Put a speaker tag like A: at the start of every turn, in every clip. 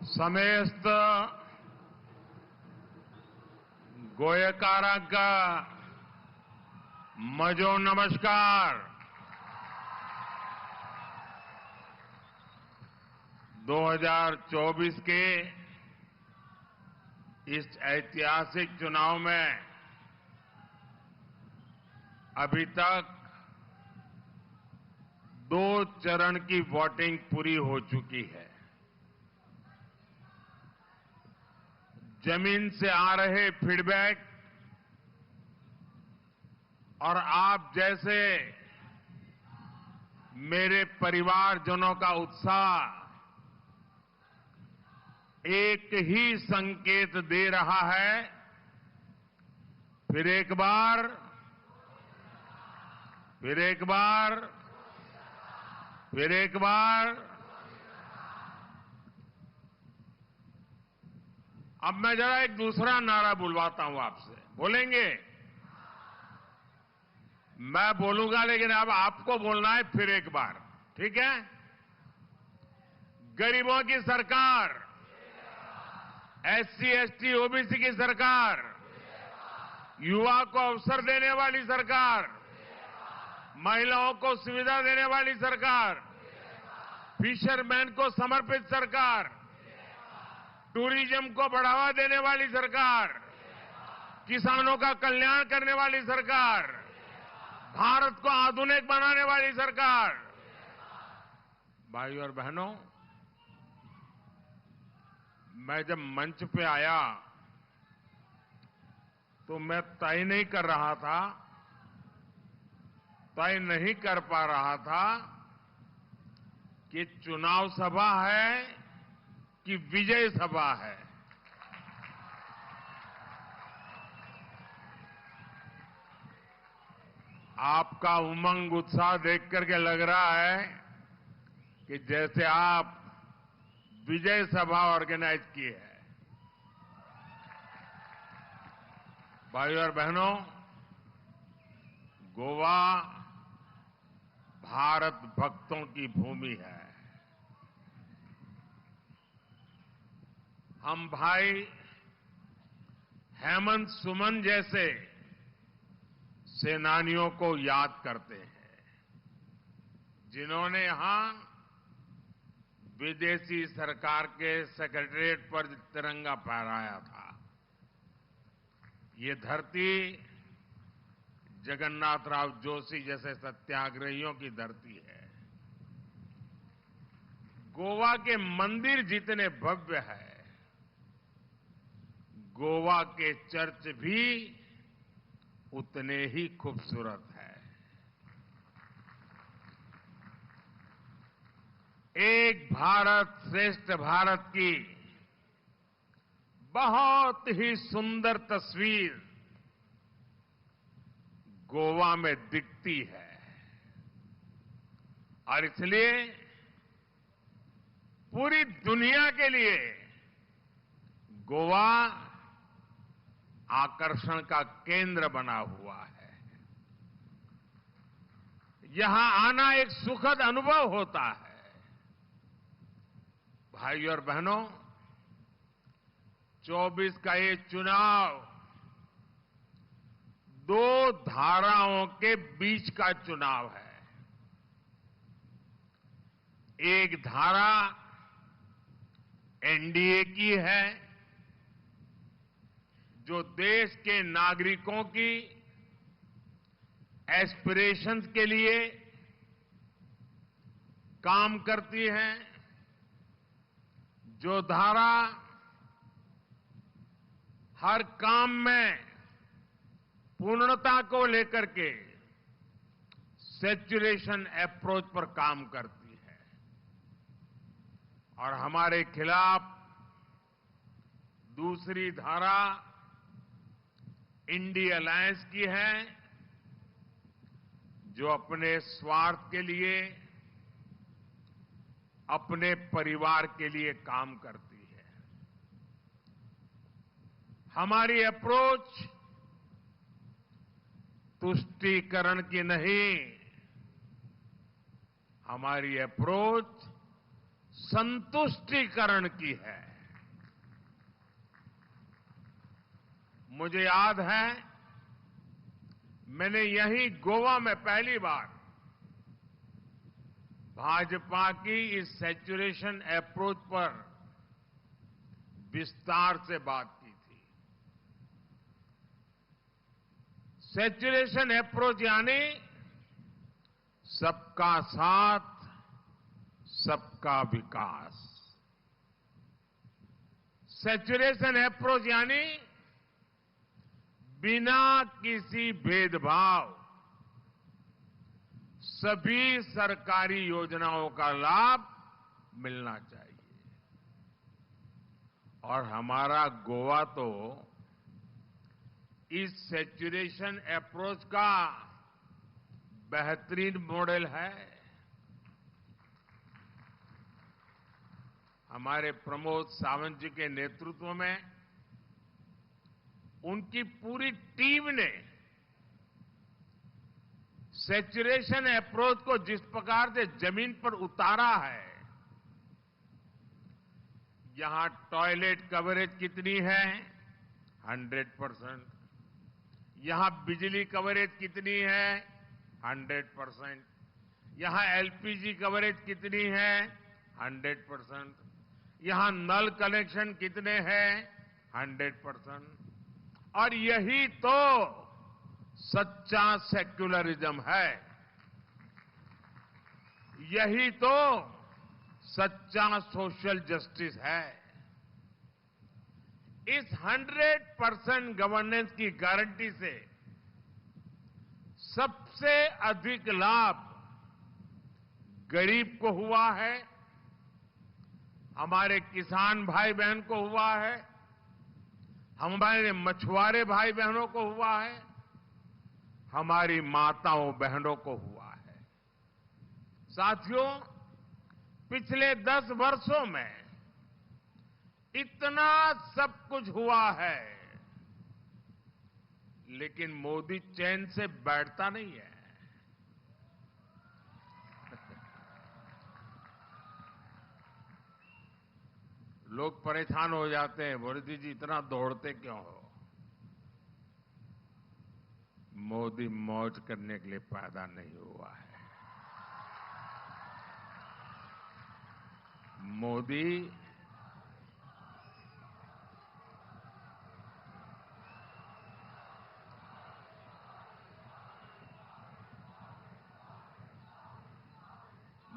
A: ಸಮಸ್ತ गोयकारांका मजो नमस्कार। 2024 के इस ऐतिहासिक चुनाव में अभी तक 2 चरण की वोटिंग पूरी हो चुकी है। जमीन से आ रहे फीडबैक और आप जैसे मेरे परिवारजनों का उत्साह एक ही संकेत दे रहा है। फिर एक बार अब मैं जरा एक दूसरा नारा बुलवाता हूं आपसे। बोलेंगे? मैं बोलूंगा लेकिन अब आपको बोलना है फिर एक बार, ठीक है? गरीबों की सरकार, एससी, एसटी, ओबीसी की सरकार, युवा को अवसर देने वाली सरकार, महिलाओं को सुविधा देने वाली सरकार, फिशरमैन को समर्पित सरकार, टूरिज्म को बढ़ावा देने वाली सरकार, किसानों का कल्याण करने वाली सरकार, भारत को आधुनिक बनाने वाली सरकार। भाइयों और बहनों, मैं जब मंच पे आया तो मैं तय नहीं कर पा रहा था कि चुनाव सभा है कि विजय सभा है। आपका उमंग उत्साह देख करके लग रहा है कि जैसे आप विजय सभा ऑर्गेनाइज की है। भाइयों और बहनों, गोवा भारत भक्तों की भूमि है। हम भाई हेमंत सुमन जैसे सेनानियों को याद करते हैं, जिन्होंने यहां विदेशी सरकार के सेक्रेटरीट पर तिरंगा फहराया था। ये धरती जगन्नाथराव जोशी जैसे सत्याग्रहियों की धरती है। गोवा के मंदिर जितने भव्य है, गोवा के चर्च भी उतने ही खूबसूरत है। एक भारत श्रेष्ठ भारत की बहुत ही सुंदर तस्वीर गोवा में दिखती है और इसलिए पूरी दुनिया के लिए गोवा आकर्षण का केंद्र बना हुआ है। यहां आना एक सुखद अनुभव होता है। भाइयों और बहनों, 24 का ये चुनाव 2 धाराओं के बीच का चुनाव है। एक धारा एनडीए की है, जो देश के नागरिकों की एस्पिरेशंस के लिए काम करती है, जो धारा हर काम में पूर्णता को लेकर के सैचुरेशन अप्रोच पर काम करती है। और हमारे खिलाफ दूसरी धारा इंडिया अलायंस की है, जो अपने स्वार्थ के लिए, अपने परिवार के लिए काम करती है। हमारी अप्रोच तुष्टीकरण की नहीं, हमारी अप्रोच संतुष्टीकरण की है। मुझे याद है मैंने यहीं गोवा में पहली बार भाजपा की इस सैचुरेशन अप्रोच पर विस्तार से बात की थी। सैचुरेशन अप्रोच यानी सबका साथ, सबका विकास। सैचुरेशन अप्रोच यानी बिना किसी भेदभाव सभी सरकारी योजनाओं का लाभ मिलना चाहिए। और हमारा गोवा तो इस सैचुरेशन अप्रोच का बेहतरीन मॉडल है। हमारे प्रमोद सावंत जी के नेतृत्व में उनकी पूरी टीम ने सैचुरेशन अप्रोच को जिस प्रकार से जमीन पर उतारा है, यहां टॉयलेट कवरेज कितनी है? 100%। यहां बिजली कवरेज कितनी है? 100%। यहां एलपीजी कवरेज कितनी है? 100%। यहां नल कनेक्शन कितने हैं? 100%। और यही तो सच्चा सेक्युलरिज्म है। यही तो सच्चा सोशल जस्टिस है। इस 100% गवर्नेंस की गारंटी से सबसे अधिक लाभ गरीब को हुआ है, हमारे किसान भाई बहन को हुआ है, हमारे मछुआरे भाई बहनों को हुआ है, हमारी माताओं बहनों को हुआ है। साथियों, पिछले 10 वर्षों में इतना सब कुछ हुआ है, लेकिन मोदी चैन से बैठता नहीं है। लोग परेशान हो जाते हैं, मोदी जी इतना दौड़ते क्यों हो? मोदी मौज करने के लिए पैदा नहीं हुआ है।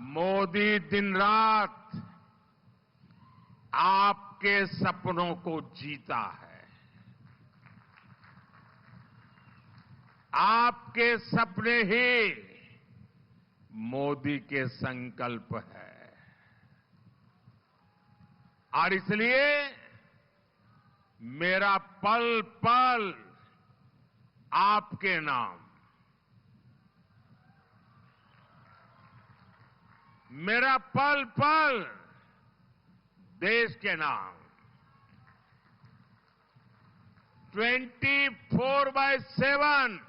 A: मोदी दिन रात आपके सपनों को जीता है। आपके सपने ही मोदी के संकल्प है। और इसलिए मेरा पल पल आपके नाम, मेरा पल पल देश के नाम। 24/7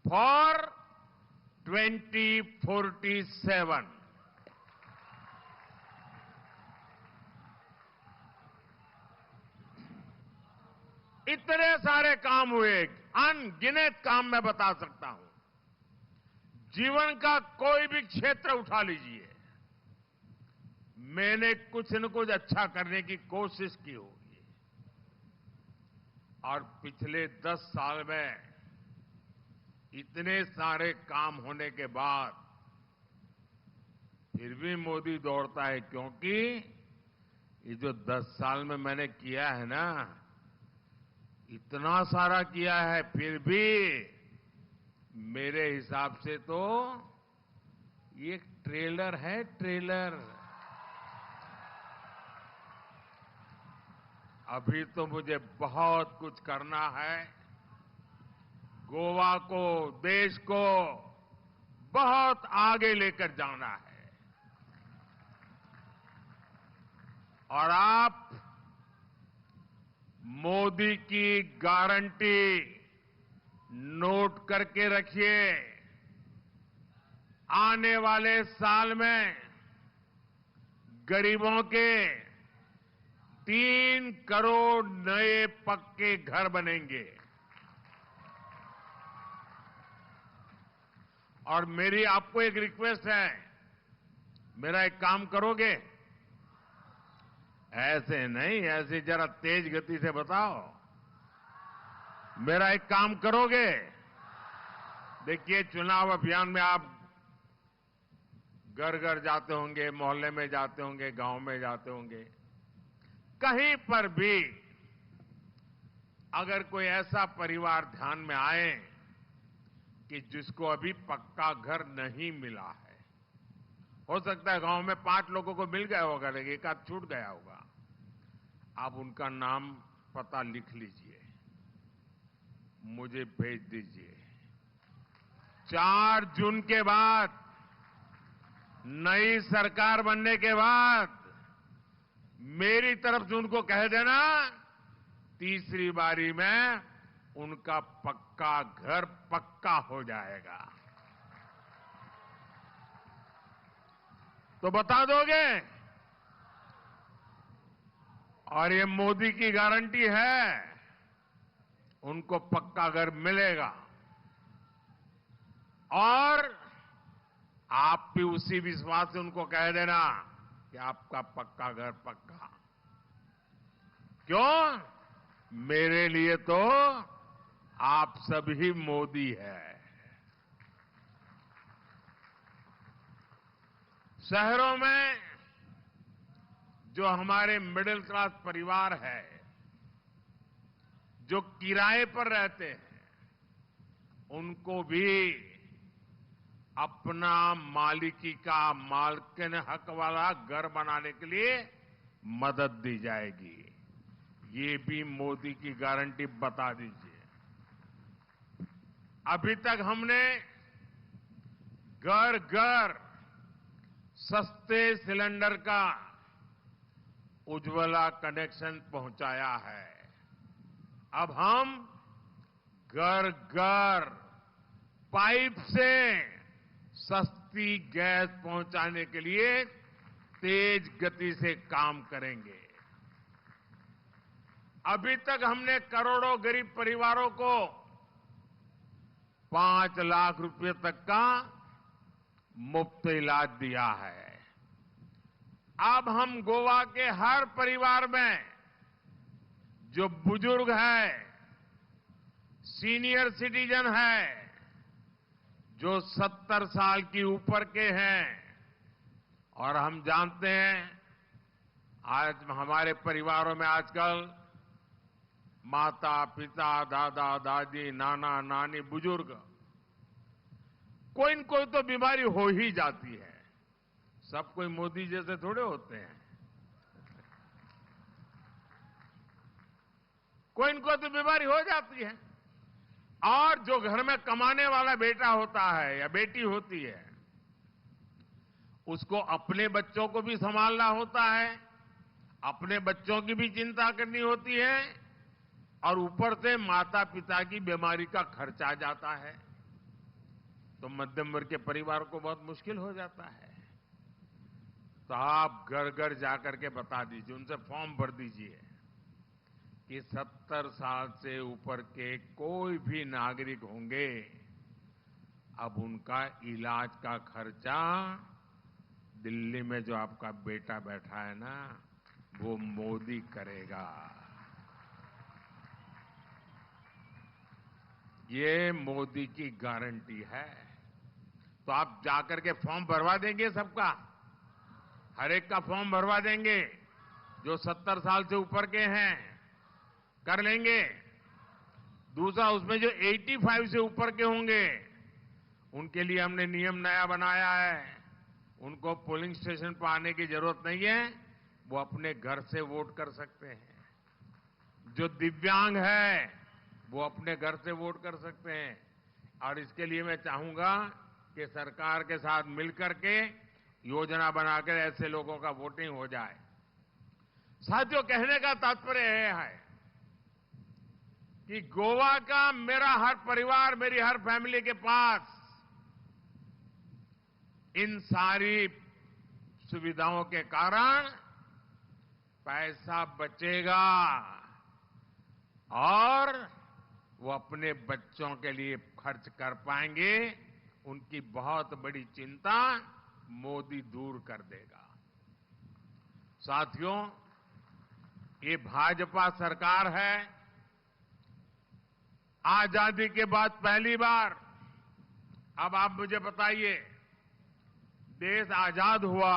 A: फॉर 2047। इतने सारे काम हुए, अनगिनत काम मैं बता सकता हूं। जीवन का कोई भी क्षेत्र उठा लीजिए, मैंने कुछ न कुछ अच्छा करने की कोशिश की होगी। और पिछले 10 साल में इतने सारे काम होने के बाद फिर भी मोदी दौड़ता है, क्योंकि ये जो 10 साल में मैंने किया है ना, इतना सारा किया है, फिर भी मेरे हिसाब से तो ये ट्रेलर है, ट्रेलर। अभी तो मुझे बहुत कुछ करना है। गोवा को, देश को बहुत आगे लेकर जाना है। और आप मोदी की गारंटी नोट करके रखिए। आने वाले साल में गरीबों के, 3 करोड़ नए पक्के घर बनेंगे। और मेरी आपको एक रिक्वेस्ट है, मेरा एक काम करोगे? ऐसे नहीं, ऐसे जरा तेज गति से बताओ। मेरा एक काम करोगे? देखिए, चुनाव अभियान में आप घर घर जाते होंगे, मोहल्ले में जाते होंगे, गांव में जाते होंगे, कहीं पर भी अगर कोई ऐसा परिवार ध्यान में आए कि जिसको अभी पक्का घर नहीं मिला है, हो सकता है गांव में 5 लोगों को मिल गया होगा, लेकिन एक आध छूट गया होगा, आप उनका नाम पता लिख लीजिए, मुझे भेज दीजिए। 4 जून के बाद, नई सरकार बनने के बाद मेरी तरफ से उनको कह देना, तीसरी बारी में उनका पक्का घर पक्का हो जाएगा। तो बता दोगे? और ये मोदी की गारंटी है, उनको पक्का घर मिलेगा। और आप भी उसी विश्वास से उनको कह देना कि आपका पक्का घर पक्का। क्यों? मेरे लिए तो आप सभी मोदी है। शहरों में जो हमारे मिडिल क्लास परिवार है, जो किराए पर रहते हैं, उनको भी अपना मालिकी का, मालकिन हक वाला घर बनाने के लिए मदद दी जाएगी। ये भी मोदी की गारंटी बता दीजिए। अभी तक हमने घर घर सस्ते सिलेंडर का उज्ज्वला कनेक्शन पहुंचाया है। अब हम घर घर पाइप से सस्ती गैस पहुंचाने के लिए तेज गति से काम करेंगे। अभी तक हमने करोड़ों गरीब परिवारों को 5 लाख रुपए तक का मुफ्त इलाज दिया है। अब हम गोवा के हर परिवार में जो बुजुर्ग है, सीनियर सिटीजन है, जो 70 साल की ऊपर के हैं, और हम जानते हैं आज हमारे परिवारों में आजकल माता पिता, दादा दादी, नाना नानी, बुजुर्ग, कोई न कोई तो बीमारी हो ही जाती है। सब कोई मोदी जैसे थोड़े होते हैं। कोई न कोई तो बीमारी हो जाती है। और जो घर में कमाने वाला बेटा होता है या बेटी होती है, उसको अपने बच्चों को भी संभालना होता है, अपने बच्चों की भी चिंता करनी होती है, और ऊपर से माता पिता की बीमारी का खर्च आ जाता है। तो मध्यम वर्ग के परिवार को बहुत मुश्किल हो जाता है। तो आप घर घर जाकर के बता दीजिए, उनसे फॉर्म भर दीजिए कि 70 साल से ऊपर के कोई भी नागरिक होंगे, अब उनका इलाज का खर्चा दिल्ली में जो आपका बेटा बैठा है ना, वो मोदी करेगा। ये मोदी की गारंटी है। तो आप जाकर के फॉर्म भरवा देंगे सबका, हर एक का फॉर्म भरवा देंगे। जो 70 साल से ऊपर के हैं कर लेंगे। दूसरा, उसमें जो 85 से ऊपर के होंगे, उनके लिए हमने नियम नया बनाया है। उनको पोलिंग स्टेशन पर आने की जरूरत नहीं है, वो अपने घर से वोट कर सकते हैं। जो दिव्यांग है वो अपने घर से वोट कर सकते हैं। और इसके लिए मैं चाहूंगा कि सरकार के साथ मिलकर के योजना बनाकर ऐसे लोगों का वोटिंग हो जाए। साथियों, कहने का तात्पर्य यह है कि गोवा का मेरा हर परिवार, मेरी हर फैमिली के पास इन सारी सुविधाओं के कारण पैसा बचेगा और वो अपने बच्चों के लिए खर्च कर पाएंगे, उनकी बहुत बड़ी चिंता मोदी दूर कर देगा। साथियों, ये भाजपा सरकार है। आजादी के बाद पहली बार, अब आप मुझे बताइए, देश आजाद हुआ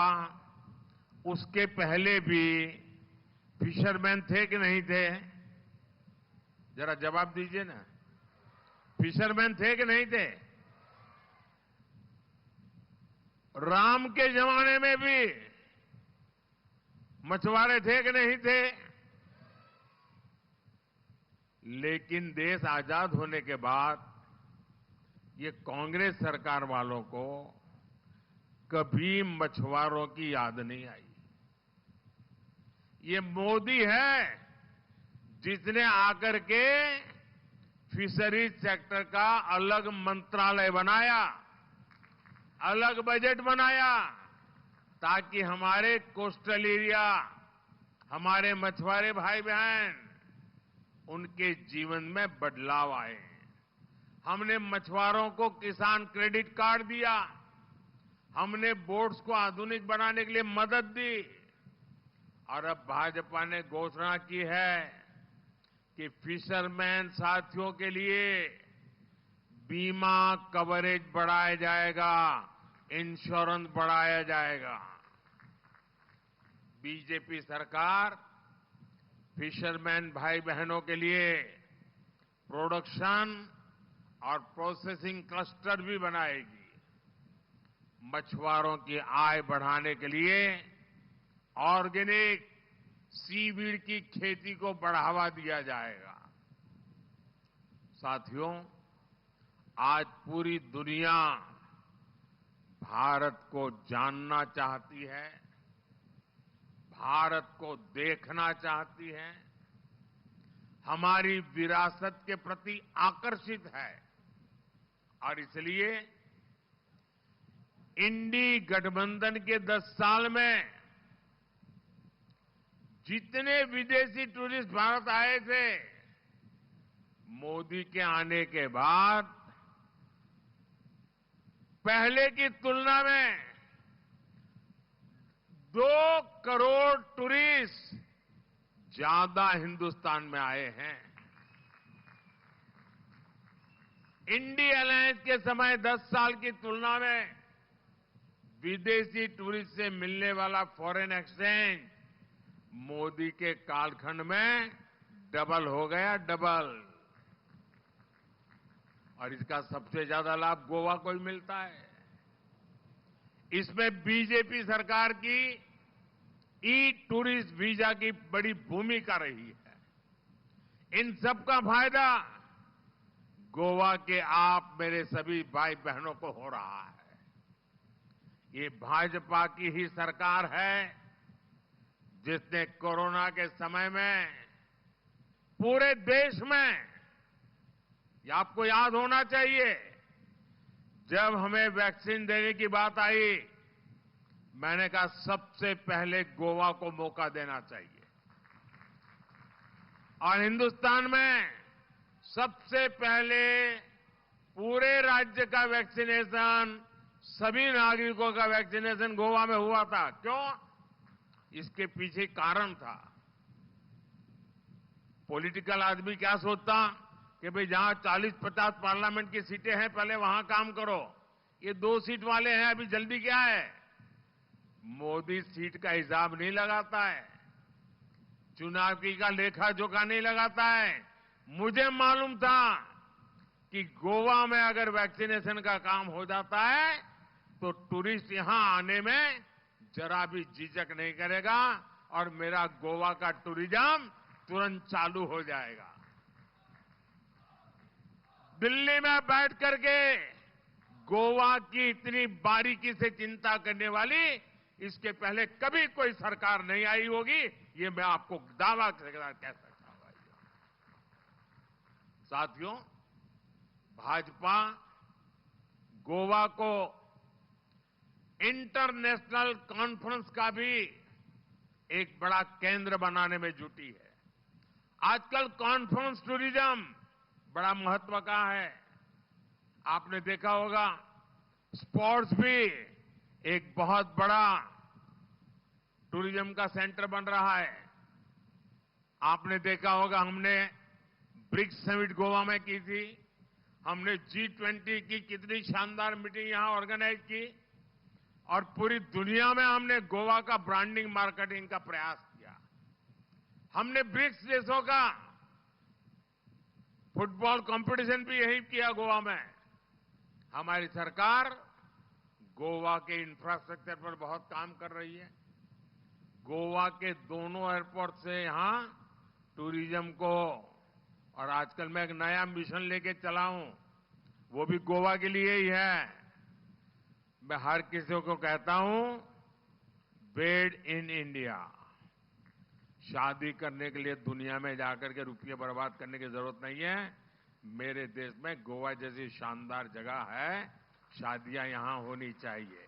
A: उसके पहले भी फिशरमैन थे कि नहीं थे? जरा जवाब दीजिए ना। फिशरमैन थे कि नहीं थे? राम के जमाने में भी मछुआरे थे कि नहीं थे? लेकिन देश आजाद होने के बाद ये कांग्रेस सरकार वालों को कभी मछुआरों की याद नहीं आई। ये मोदी है जिसने आकर के फिशरीज सेक्टर का अलग मंत्रालय बनाया, अलग बजट बनाया, ताकि हमारे कोस्टल एरिया, हमारे मछुआरे भाई बहन, उनके जीवन में बदलाव आए। हमने मछुआरों को किसान क्रेडिट कार्ड दिया, हमने बोट्स को आधुनिक बनाने के लिए मदद दी, और अब भाजपा ने घोषणा की है कि फिशरमैन साथियों के लिए बीमा कवरेज बढ़ाया जाएगा, इंश्योरेंस बढ़ाया जाएगा। बीजेपी सरकार फिशरमैन भाई बहनों के लिए प्रोडक्शन और प्रोसेसिंग क्लस्टर भी बनाएगी। मछुआरों की आय बढ़ाने के लिए ऑर्गेनिक सीवीड की खेती को बढ़ावा दिया जाएगा। साथियों, आज पूरी दुनिया भारत को जानना चाहती है, भारत को देखना चाहती है, हमारी विरासत के प्रति आकर्षित है, और इसलिए इंडी गठबंधन के 10 साल में जितने विदेशी टूरिस्ट भारत आए थे, मोदी के आने के बाद पहले की तुलना में 2 करोड़ टूरिस्ट ज्यादा हिंदुस्तान में आए हैं। इंडी अलायंस के समय 10 साल की तुलना में विदेशी टूरिस्ट से मिलने वाला फॉरेन एक्सचेंज मोदी के कालखंड में डबल हो गया, डबल। और इसका सबसे ज्यादा लाभ गोवा को ही मिलता है। इसमें बीजेपी सरकार की ई टूरिस्ट वीजा की बड़ी भूमिका रही है। इन सब का फायदा गोवा के आप मेरे सभी भाई बहनों को हो रहा है। ये भाजपा की ही सरकार है जिसने कोरोना के समय में पूरे देश में, ये आपको याद होना चाहिए, जब हमें वैक्सीन देने की बात आई, मैंने कहा सबसे पहले गोवा को मौका देना चाहिए। और हिंदुस्तान में सबसे पहले पूरे राज्य का वैक्सीनेशन, सभी नागरिकों का वैक्सीनेशन गोवा में हुआ था। क्यों? इसके पीछे कारण था। पॉलिटिकल आदमी क्या सोचता कि भाई जहां 40-50 पार्लियामेंट की सीटें हैं, पहले वहां काम करो। ये 2 सीट वाले हैं, अभी जल्दी क्या है? मोदी सीट का हिसाब नहीं लगाता है, चुनाव की का लेखा जोखा नहीं लगाता है। मुझे मालूम था कि गोवा में अगर वैक्सीनेशन का काम हो जाता है तो टूरिस्ट यहां आने में जरा भी झिझक नहीं करेगा और मेरा गोवा का टूरिज्म तुरंत चालू हो जाएगा। दिल्ली में बैठ करके गोवा की इतनी बारीकी से चिंता करने वाली इसके पहले कभी कोई सरकार नहीं आई होगी, ये मैं आपको दावा के साथ कह सकता हूं। साथियों, भाजपा गोवा को इंटरनेशनल कॉन्फ्रेंस का भी एक बड़ा केंद्र बनाने में जुटी है। आजकल कॉन्फ्रेंस टूरिज्म बड़ा महत्व का है। आपने देखा होगा स्पोर्ट्स भी एक बहुत बड़ा टूरिज्म का सेंटर बन रहा है। आपने देखा होगा हमने ब्रिक्स समिट गोवा में की थी, हमने G20 की कितनी शानदार मीटिंग यहां ऑर्गेनाइज की और पूरी दुनिया में हमने गोवा का ब्रांडिंग मार्केटिंग का प्रयास किया। हमने ब्रिक्स देशों का फुटबॉल कंपटीशन भी यही किया गोवा में। हमारी सरकार गोवा के इंफ्रास्ट्रक्चर पर बहुत काम कर रही है। गोवा के दोनों एयरपोर्ट से यहां टूरिज्म को, और आजकल मैं एक नया मिशन लेके चला हूं, वो भी गोवा के लिए ही है। मैं हर किसी को कहता हूं, मेड इन इंडिया। शादी करने के लिए दुनिया में जाकर के रुपये बर्बाद करने की जरूरत नहीं है। मेरे देश में गोवा जैसी शानदार जगह है, शादियां यहां होनी चाहिए।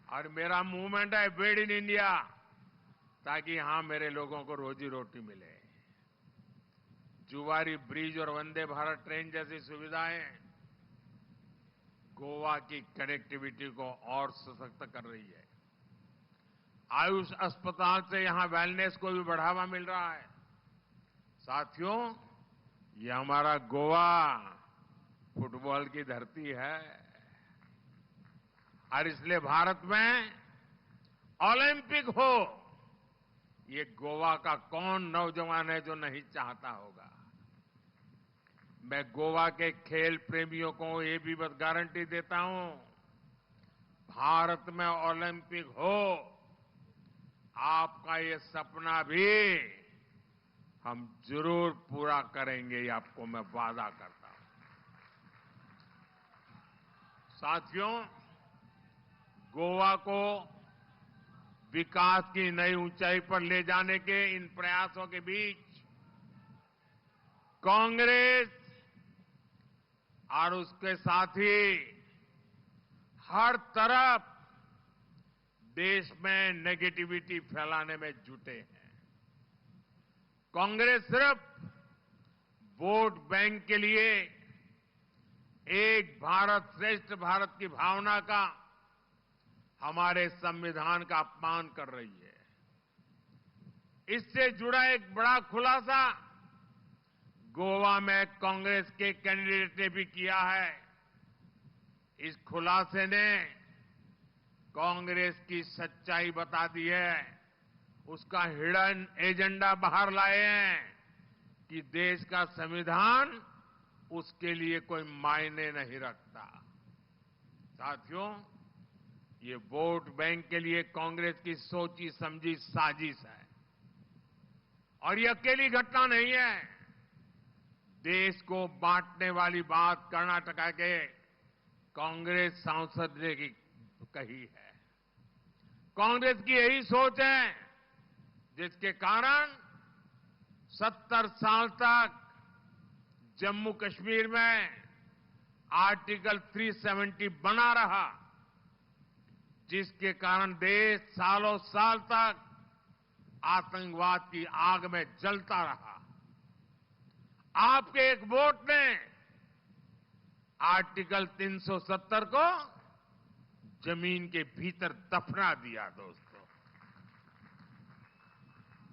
A: और मेरा मूवमेंट है मेड इन इंडिया, ताकि यहां मेरे लोगों को रोजी रोटी मिले। जुवारी ब्रिज और वंदे भारत ट्रेन जैसी सुविधाएं गोवा की कनेक्टिविटी को और सशक्त कर रही है। आयुष अस्पताल से यहां वेलनेस को भी बढ़ावा मिल रहा है। साथियों, ये हमारा गोवा फुटबॉल की धरती है और इसलिए भारत में ओलंपिक हो, ये गोवा का कौन नौजवान है जो नहीं चाहता होगा। मैं गोवा के खेल प्रेमियों को ये भी बस गारंटी देता हूं, भारत में ओलंपिक हो, आपका ये सपना भी हम जरूर पूरा करेंगे, ये आपको मैं वादा करता हूं। साथियों, गोवा को विकास की नई ऊंचाई पर ले जाने के इन प्रयासों के बीच कांग्रेस और उसके साथी हर तरफ देश में नेगेटिविटी फैलाने में जुटे हैं। कांग्रेस सिर्फ वोट बैंक के लिए एक भारत श्रेष्ठ भारत की भावना का, हमारे संविधान का अपमान कर रही है। इससे जुड़ा एक बड़ा खुलासा गोवा में कांग्रेस के कैंडिडेट ने भी किया है। इस खुलासे ने कांग्रेस की सच्चाई बता दी है। उसका हिडन एजेंडा बाहर लाए हैं कि देश का संविधान उसके लिए कोई मायने नहीं रखता। साथियों, ये वोट बैंक के लिए कांग्रेस की सोची समझी साजिश है और ये अकेली घटना नहीं है। देश को बांटने वाली बात कर्नाटका के कांग्रेस सांसद ने कही है। कांग्रेस की यही सोच है जिसके कारण 70 साल तक जम्मू कश्मीर में आर्टिकल 370 बना रहा, जिसके कारण देश सालों साल तक आतंकवाद की आग में जलता रहा। आपके एक वोट ने आर्टिकल 370 को जमीन के भीतर दफना दिया। दोस्तों,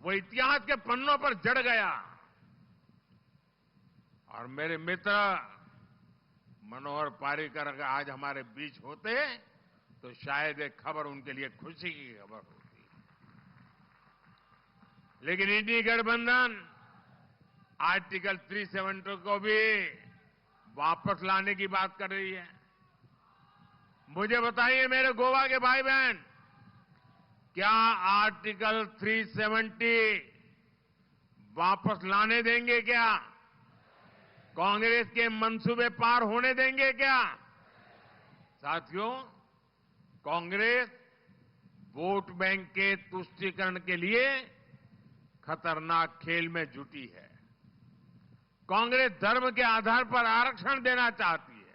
A: वो इतिहास के पन्नों पर जड़ गया। और मेरे मित्र मनोहर पार्रिकर अगर आज हमारे बीच होते तो शायद एक खबर उनके लिए खुशी की खबर होती, लेकिन इंडी गठबंधन आर्टिकल 370 को भी वापस लाने की बात कर रही है। मुझे बताइए मेरे गोवा के भाई बहन, क्या आर्टिकल 370 वापस लाने देंगे क्या? कांग्रेस के मंसूबे पार होने देंगे क्या? साथियों, कांग्रेस वोट बैंक के तुष्टीकरण के लिए खतरनाक खेल में जुटी है। कांग्रेस धर्म के आधार पर आरक्षण देना चाहती है।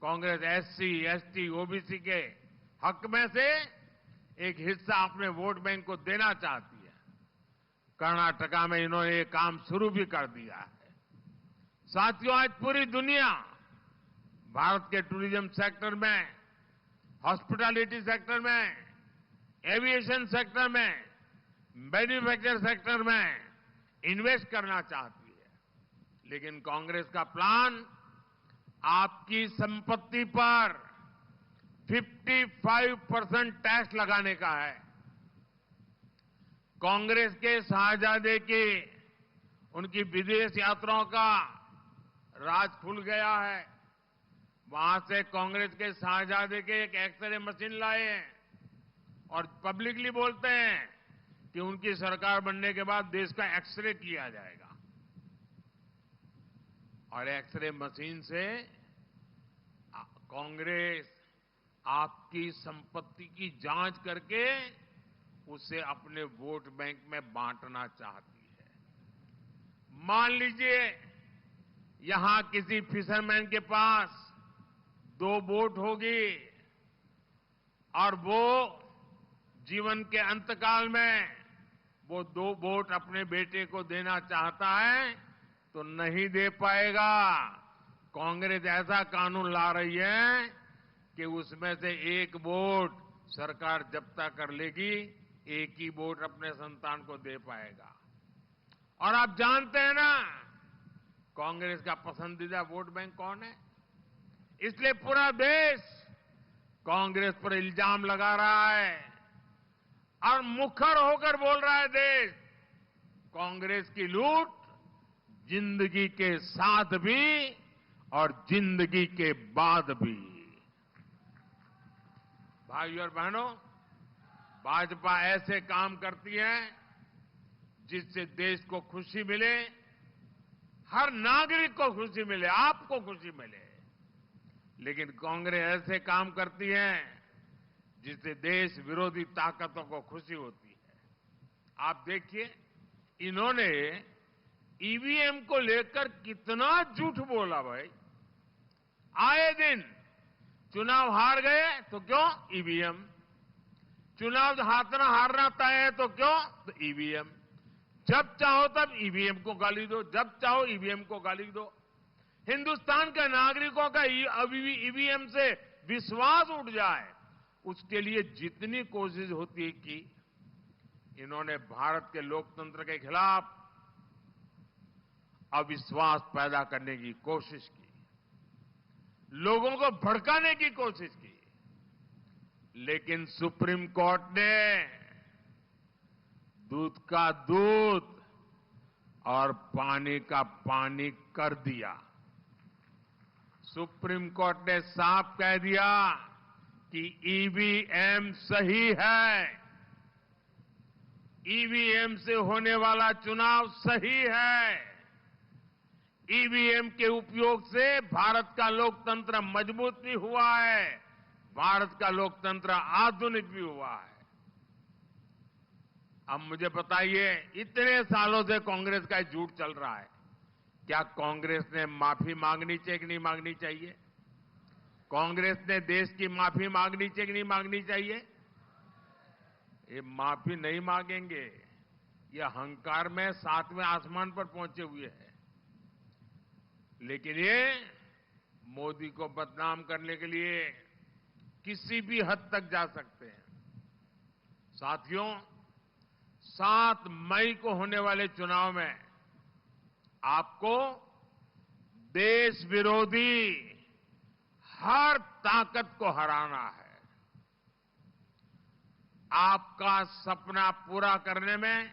A: कांग्रेस SC, ST, OBC के हक में से एक हिस्सा अपने वोट बैंक को देना चाहती है। कर्नाटका में इन्होंने ये काम शुरू भी कर दिया है। साथियों, आज पूरी दुनिया भारत के टूरिज्म सेक्टर में, हॉस्पिटैलिटी सेक्टर में, एविएशन सेक्टर में, मैन्युफैक्चर सेक्टर में इन्वेस्ट करना चाहती है। लेकिन कांग्रेस का प्लान आपकी संपत्ति पर 55% टैक्स लगाने का है। कांग्रेस के शाहजादे की उनकी विदेश यात्राओं का राज खुल गया है। वहां से कांग्रेस के शाहजादे के एक एक्सरे मशीन लाए हैं और पब्लिकली बोलते हैं कि उनकी सरकार बनने के बाद देश का एक्सरे किया जाएगा। और एक्सरे मशीन से कांग्रेस आपकी संपत्ति की जांच करके उसे अपने वोट बैंक में बांटना चाहती है। मान लीजिए यहां किसी फिशरमैन के पास 2 बोट होगी और वो जीवन के अंतकाल में वो 2 बोट अपने बेटे को देना चाहता है तो नहीं दे पाएगा। कांग्रेस ऐसा कानून ला रही है कि उसमें से 1 बोट सरकार जब्ता कर लेगी, 1 ही बोट अपने संतान को दे पाएगा। और आप जानते हैं ना कांग्रेस का पसंदीदा वोट बैंक कौन है? इसलिए पूरा देश कांग्रेस पर इल्जाम लगा रहा है और मुखर होकर बोल रहा है देश, कांग्रेस की लूट जिंदगी के साथ भी और जिंदगी के बाद भी। भाइयों और बहनों, भाजपा ऐसे काम करती है जिससे देश को खुशी मिले, हर नागरिक को खुशी मिले, आपको खुशी मिले। लेकिन कांग्रेस ऐसे काम करती है जिससे देश विरोधी ताकतों को खुशी होती है। आप देखिए, इन्होंने ईवीएम को लेकर कितना झूठ बोला भाई। आए दिन चुनाव हार गए तो क्यों? ईवीएम। चुनाव हारना तय है तो क्यों? तो ईवीएम। जब चाहो तब ईवीएम को गाली दो, जब चाहो ईवीएम को गाली दो। हिंदुस्तान के नागरिकों का ईवीएम से विश्वास उठ जाए, उसके लिए जितनी कोशिश होती है की इन्होंने भारत के लोकतंत्र के खिलाफ अविश्वास पैदा करने की कोशिश की, लोगों को भड़काने की कोशिश की। लेकिन सुप्रीम कोर्ट ने दूध का दूध और पानी का पानी कर दिया। सुप्रीम कोर्ट ने साफ कह दिया कि ईवीएम सही है, ईवीएम से होने वाला चुनाव सही है। ईवीएम के उपयोग से भारत का लोकतंत्र मजबूत भी हुआ है, भारत का लोकतंत्र आधुनिक भी हुआ है। अब मुझे बताइए, इतने सालों से कांग्रेस का झूठ चल रहा है, क्या कांग्रेस ने माफी मांगनी चाहिए कि नहीं मांगनी चाहिए? कांग्रेस ने देश की माफी मांगनी चाहिए कि नहीं मांगनी चाहिए? ये माफी नहीं मांगेंगे, ये अहंकार में 7वें आसमान पर पहुंचे हुए हैं। लेकिन ये मोदी को बदनाम करने के लिए किसी भी हद तक जा सकते हैं। साथियों, 7 मई को होने वाले चुनाव में आपको देश विरोधी हर ताकत को हराना है। आपका सपना पूरा करने में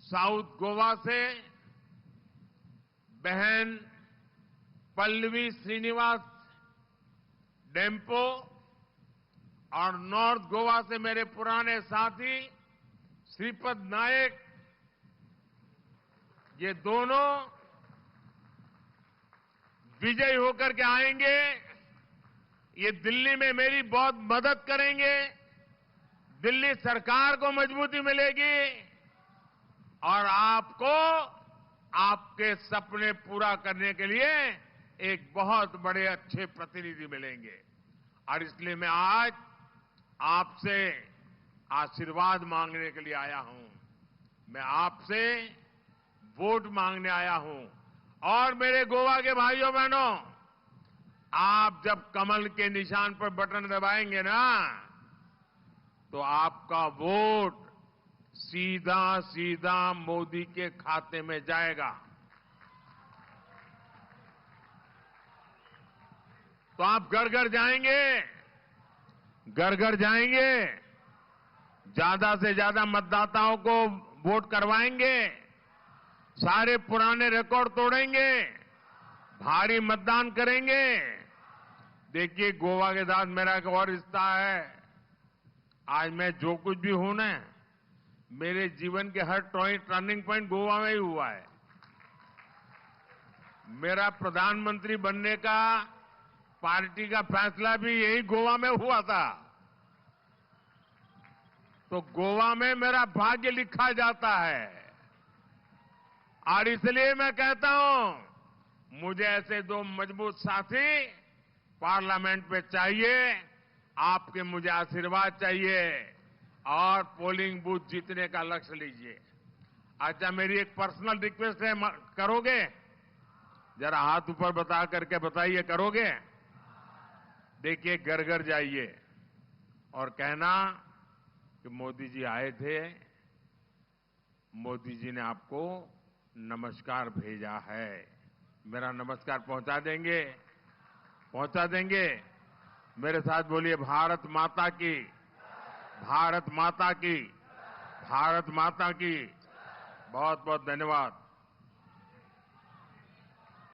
A: साउथ गोवा से बहन पल्लवी श्रीनिवास डेम्पो और नॉर्थ गोवा से मेरे पुराने साथी श्रीपद नायक, ये दोनों विजयी होकर के आएंगे। ये दिल्ली में मेरी बहुत मदद करेंगे, दिल्ली सरकार को मजबूती मिलेगी और आपको आपके सपने पूरा करने के लिए एक बहुत बड़े अच्छे प्रतिनिधि मिलेंगे। और इसलिए मैं आज आपसे आशीर्वाद मांगने के लिए आया हूं। मैं आपसे वोट मांगने आया हूं। और मेरे गोवा के भाइयों बहनों, आप जब कमल के निशान पर बटन दबाएंगे ना, तो आपका वोट सीधा सीधा मोदी के खाते में जाएगा। तो आप घर घर जाएंगे, घर घर जाएंगे, ज्यादा से ज्यादा मतदाताओं को वोट करवाएंगे, सारे पुराने रिकॉर्ड तोड़ेंगे, भारी मतदान करेंगे। देखिए, गोवा के साथ मेरा एक और रिश्ता है। आज मैं जो कुछ भी हूं ना, मेरे जीवन के हर टर्निंग पॉइंट गोवा में ही हुआ है। मेरा प्रधानमंत्री बनने का पार्टी का फैसला भी यही गोवा में हुआ था। तो गोवा में मेरा भाग्य लिखा जाता है। और इसलिए मैं कहता हूं, मुझे ऐसे दो मजबूत साथी पार्लियामेंट में चाहिए। आपके मुझे आशीर्वाद चाहिए और पोलिंग बूथ जीतने का लक्ष्य लीजिए। अच्छा, मेरी एक पर्सनल रिक्वेस्ट है, करोगे? जरा हाथ ऊपर बता करके बताइए, करोगे? देखिए, घर घर जाइए और कहना कि मोदी जी आए थे, मोदी जी ने आपको नमस्कार भेजा है। मेरा नमस्कार पहुंचा देंगे? पहुंचा देंगे? मेरे साथ बोलिए, भारत माता की, भारत माता की, भारत माता की। बहुत बहुत धन्यवाद।